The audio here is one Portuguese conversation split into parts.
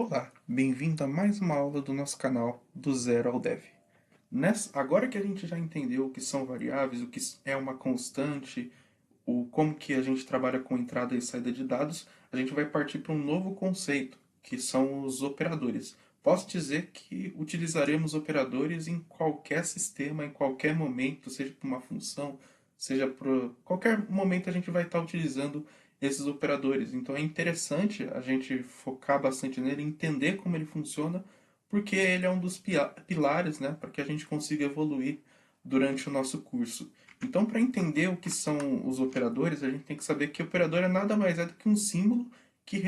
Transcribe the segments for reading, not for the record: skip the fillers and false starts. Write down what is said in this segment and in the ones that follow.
Olá, bem-vindo a mais uma aula do nosso canal do Zero ao Dev. Agora que a gente já entendeu o que são variáveis, o que é uma constante, como que a gente trabalha com entrada e saída de dados, a gente vai partir para um novo conceito, que são os operadores. Posso dizer que utilizaremos operadores em qualquer sistema, em qualquer momento, seja para uma função, seja para qualquer momento a gente vai estar utilizando esses operadores. Então é interessante a gente focar bastante nele, entender como ele funciona, porque ele é um dos pilares, né, para que a gente consiga evoluir durante o nosso curso. Então, para entender o que são os operadores, a gente tem que saber que operador é nada mais do que um símbolo que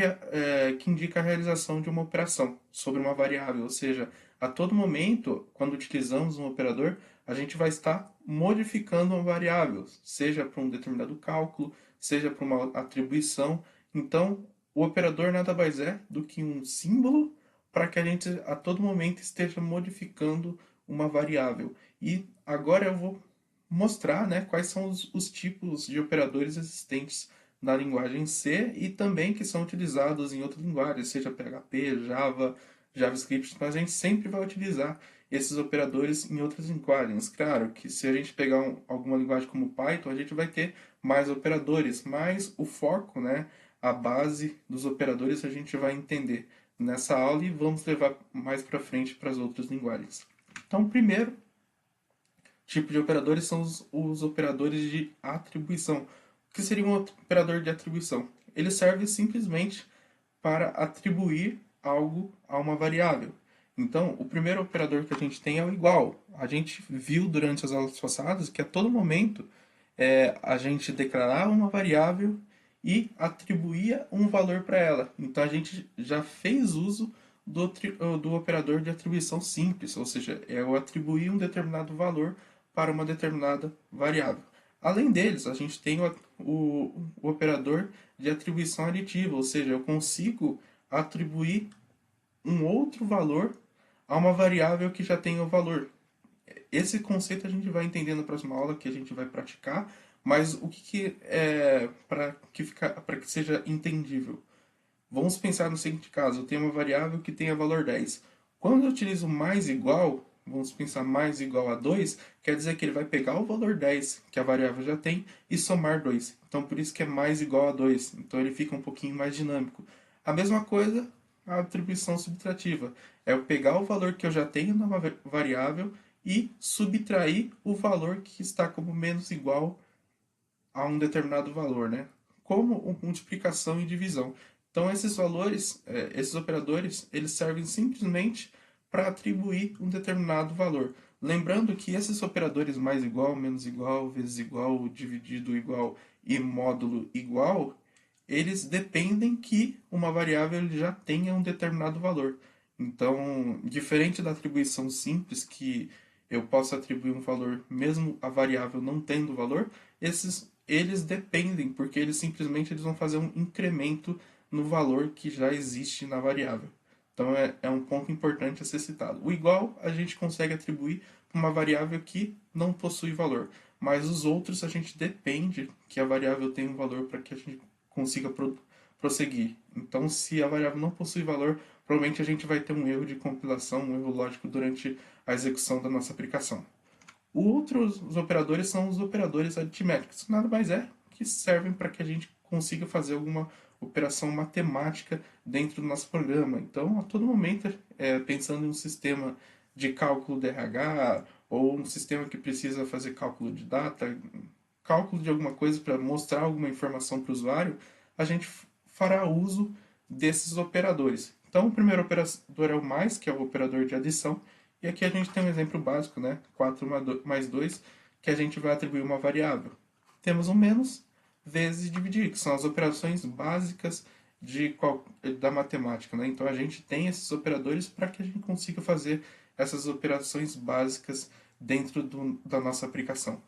indica a realização de uma operação sobre uma variável. Ou seja, a todo momento, quando utilizamos um operador, a gente vai estar modificando uma variável, seja para um determinado cálculo, seja para uma atribuição. Então, o operador nada mais é do que um símbolo para que a gente a todo momento esteja modificando uma variável. E agora eu vou mostrar, né, quais são os tipos de operadores existentes na linguagem C e também que são utilizados em outras linguagens, seja PHP, Java, JavaScript, mas a gente sempre vai utilizar esses operadores em outras linguagens. Claro que se a gente pegar alguma linguagem como Python, a gente vai ter mais operadores, mas o foco, né, a base dos operadores a gente vai entender nessa aula e vamos levar mais para frente para as outras linguagens. Então, primeiro tipo de operadores são os operadores de atribuição. O que seria um operador de atribuição? Ele serve simplesmente para atribuir algo a uma variável. Então, o primeiro operador que a gente tem é o igual. A gente viu durante as aulas passadas que a todo momento a gente declarava uma variável e atribuía um valor para ela. Então, a gente já fez uso do operador de atribuição simples, ou seja, eu atribuir um determinado valor para uma determinada variável. Além deles, a gente tem o operador de atribuição aditiva, ou seja, eu consigo atribuir um outro valor a uma variável que já tem o valor. Esse conceito a gente vai entender na próxima aula, que a gente vai praticar, mas o que é para que seja entendível? Vamos pensar no seguinte caso, eu tenho uma variável que tenha valor 10. Quando eu utilizo mais igual, vamos pensar mais igual a 2, quer dizer que ele vai pegar o valor 10 que a variável já tem e somar 2. Então por isso que é mais igual a 2. Então ele fica um pouquinho mais dinâmico. A mesma coisa a atribuição subtrativa. É eu pegar o valor que eu já tenho numa variável e subtrair o valor que está como menos igual a um determinado valor, né? Como multiplicação e divisão. Então esses valores, esses operadores, eles servem simplesmente para atribuir um determinado valor. Lembrando que esses operadores mais igual, menos igual, vezes igual, dividido igual e módulo igual, eles dependem que uma variável já tenha um determinado valor. Então, diferente da atribuição simples, que eu posso atribuir um valor mesmo a variável não tendo valor, eles dependem, porque eles vão fazer um incremento no valor que já existe na variável. Então é um ponto importante a ser citado. O igual a gente consegue atribuir para uma variável que não possui valor, mas os outros a gente depende que a variável tenha um valor para que a gente consiga prosseguir. Então, se a variável não possui valor, provavelmente a gente vai ter um erro de compilação, um erro lógico durante a execução da nossa aplicação. Os operadores são os operadores aritméticos, nada mais é que servem para que a gente consiga fazer alguma operação matemática dentro do nosso programa. Então, a todo momento, pensando em um sistema de cálculo DRH ou um sistema que precisa fazer cálculo de data, cálculo de alguma coisa para mostrar alguma informação para o usuário, a gente fará uso desses operadores. Então, o primeiro operador é o mais, que é o operador de adição, e aqui a gente tem um exemplo básico, né? 4 mais 2, que a gente vai atribuir uma variável. Temos um menos vezes dividir, que são as operações básicas da matemática, né? Então a gente tem esses operadores para que a gente consiga fazer essas operações básicas dentro da nossa aplicação.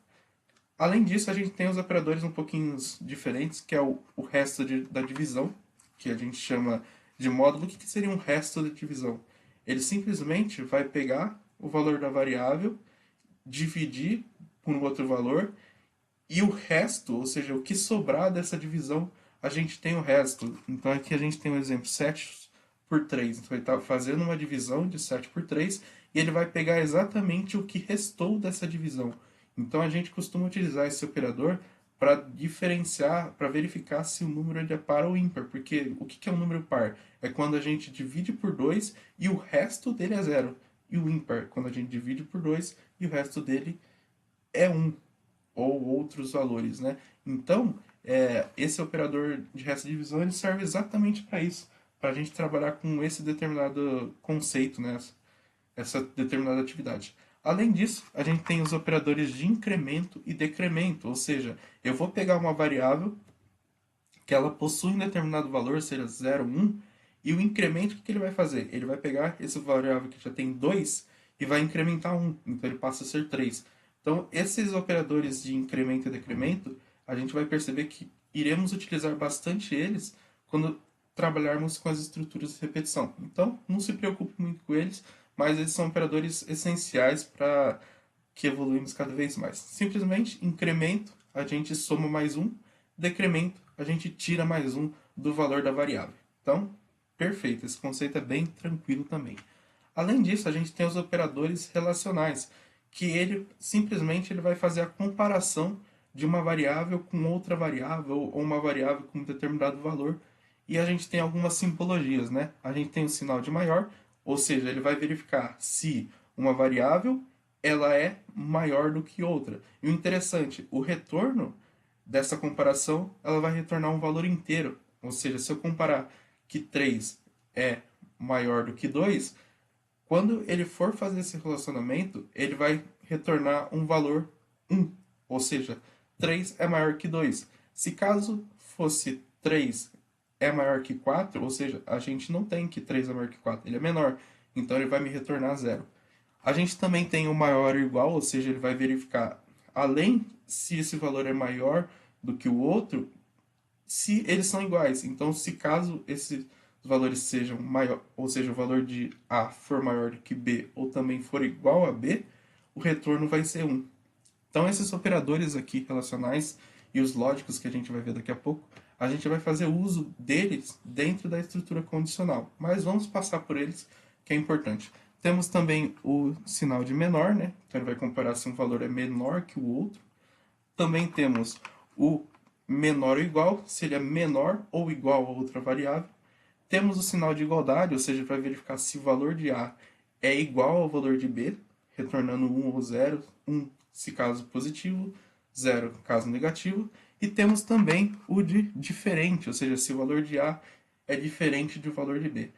Além disso, a gente tem os operadores um pouquinho diferentes, que é o resto da divisão, que a gente chama de módulo. O que seria um resto da divisão? Ele simplesmente vai pegar o valor da variável, dividir por um outro valor, e o resto, ou seja, o que sobrar dessa divisão, a gente tem o resto. Então aqui a gente tem o exemplo 7 por 3. Então ele está fazendo uma divisão de 7 por 3 e ele vai pegar exatamente o que restou dessa divisão. Então a gente costuma utilizar esse operador para diferenciar, para verificar se o número é par ou ímpar. Porque o que é um número par? É quando a gente divide por 2 e o resto dele é zero. E o ímpar, quando a gente divide por 2 e o resto dele é um ou outros valores, né? Então, esse operador de resto de divisão ele serve exatamente para isso, para a gente trabalhar com esse determinado conceito, né? Essa determinada atividade. Além disso, a gente tem os operadores de incremento e decremento, ou seja, eu vou pegar uma variável que ela possui um determinado valor, seja 0, 1, e o incremento, o que ele vai fazer? Ele vai pegar esse variável que já tem 2 e vai incrementar 1, então ele passa a ser 3. Então, esses operadores de incremento e decremento, a gente vai perceber que iremos utilizar bastante eles quando trabalharmos com as estruturas de repetição. Então, não se preocupe muito com eles, mas eles são operadores essenciais para que evoluímos cada vez mais. Simplesmente, incremento, a gente soma mais um, decremento, a gente tira mais um do valor da variável. Então, perfeito, esse conceito é bem tranquilo também. Além disso, a gente tem os operadores relacionais, que ele simplesmente ele vai fazer a comparação de uma variável com outra variável ou uma variável com um determinado valor. E a gente tem algumas simbologias, né? A gente tem o sinal de maior, ou seja, ele vai verificar se uma variável ela é maior do que outra. E o interessante, o retorno dessa comparação, ela vai retornar um valor inteiro. Ou seja, se eu comparar que 3 é maior do que 2, quando ele for fazer esse relacionamento, ele vai retornar um valor 1. Ou seja, 3 é maior que 2. Se caso fosse 3 é maior que 4, ou seja, a gente não tem que 3 é maior que 4, ele é menor. Então ele vai me retornar 0. A gente também tem o maior ou igual, ou seja, ele vai verificar, além se esse valor é maior do que o outro, se eles são iguais. Então, se caso esses valores sejam maior, ou seja, o valor de A for maior do que B, ou também for igual a B, o retorno vai ser 1. Então, esses operadores aqui relacionais e os lógicos que a gente vai ver daqui a pouco, a gente vai fazer uso deles dentro da estrutura condicional. Mas vamos passar por eles, que é importante. Temos também o sinal de menor, né? Então ele vai comparar se um valor é menor que o outro. Também temos o menor ou igual, se ele é menor ou igual a outra variável. Temos o sinal de igualdade, ou seja, vai verificar se o valor de A é igual ao valor de B, retornando 1 ou 0, 1 se caso positivo, 0 caso negativo. E temos também o de diferente, ou seja, se o valor de A é diferente do valor de B.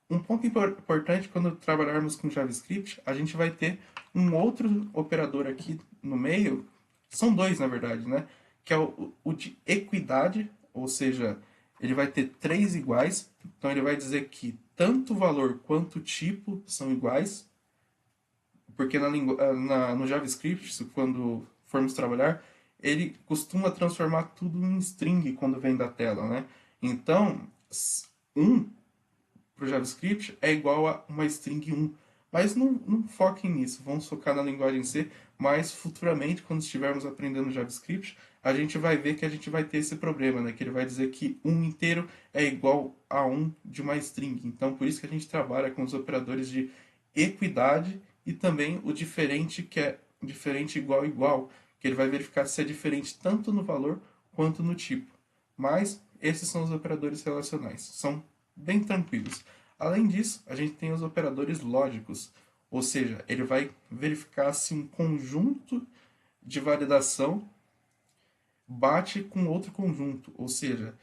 Um ponto importante quando trabalharmos com JavaScript, a gente vai ter um outro operador aqui no meio, são dois na verdade, né? Que é o de equidade, ou seja, ele vai ter três iguais, então ele vai dizer que tanto o valor quanto o tipo são iguais, porque no JavaScript, quando formos trabalhar, ele costuma transformar tudo em string quando vem da tela, né? Então, um para o JavaScript é igual a uma string 1. Mas não foquem nisso, vamos focar na linguagem C, mas futuramente, quando estivermos aprendendo JavaScript, a gente vai ver que a gente vai ter esse problema, né? Que ele vai dizer que um inteiro é igual a um de uma string. Então, por isso que a gente trabalha com os operadores de equidade e também o diferente, que é diferente igual igual, que ele vai verificar se é diferente tanto no valor quanto no tipo. Mas esses são os operadores relacionais. São bem tranquilos. Além disso, a gente tem os operadores lógicos, ou seja, ele vai verificar se um conjunto de validação bate com outro conjunto, ou seja,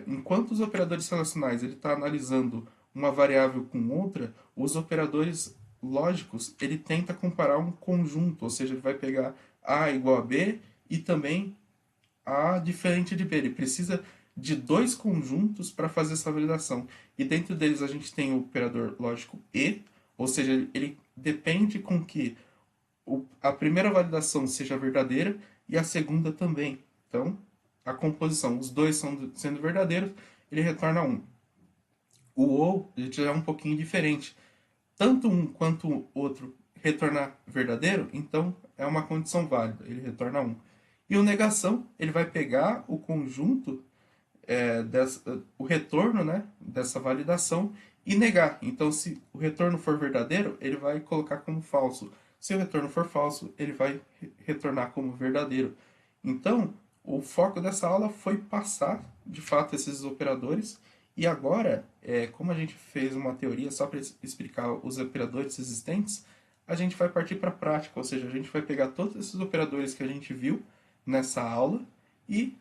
enquanto os operadores relacionais ele está analisando uma variável com outra, os operadores lógicos ele tenta comparar um conjunto, ou seja, ele vai pegar A igual a B e também A diferente de B. Ele precisa de dois conjuntos para fazer essa validação. E dentro deles a gente tem o operador lógico e, ou seja, ele depende com que a primeira validação seja verdadeira e a segunda também. Então, a composição, os dois sendo verdadeiros, ele retorna 1. O ou ele já é um pouquinho diferente. Tanto um quanto o outro retornar verdadeiro, então é uma condição válida, ele retorna 1. E o negação, ele vai pegar o conjunto, o retorno, né, dessa validação e negar. Então, se o retorno for verdadeiro, ele vai colocar como falso. Se o retorno for falso, ele vai retornar como verdadeiro. Então, o foco dessa aula foi passar, de fato, esses operadores. E agora, como a gente fez uma teoria só para explicar os operadores existentes, a gente vai partir para a prática, ou seja, a gente vai pegar todos esses operadores que a gente viu nessa aula e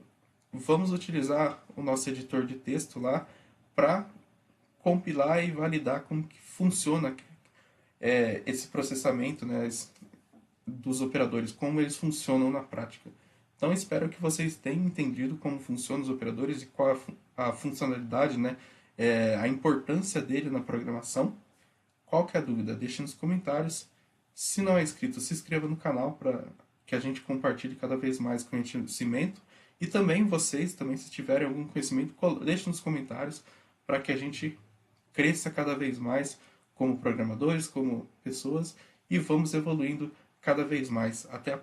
vamos utilizar o nosso editor de texto lá para compilar e validar como que funciona esse processamento, né, dos operadores, como eles funcionam na prática. Então espero que vocês tenham entendido como funcionam os operadores e qual a funcionalidade, né, a importância dele na programação. Qualquer dúvida, deixe nos comentários. Se não é inscrito, se inscreva no canal para que a gente compartilhe cada vez mais conhecimento. E também vocês, também se tiverem algum conhecimento, deixe nos comentários para que a gente cresça cada vez mais como programadores, como pessoas e vamos evoluindo cada vez mais. Até a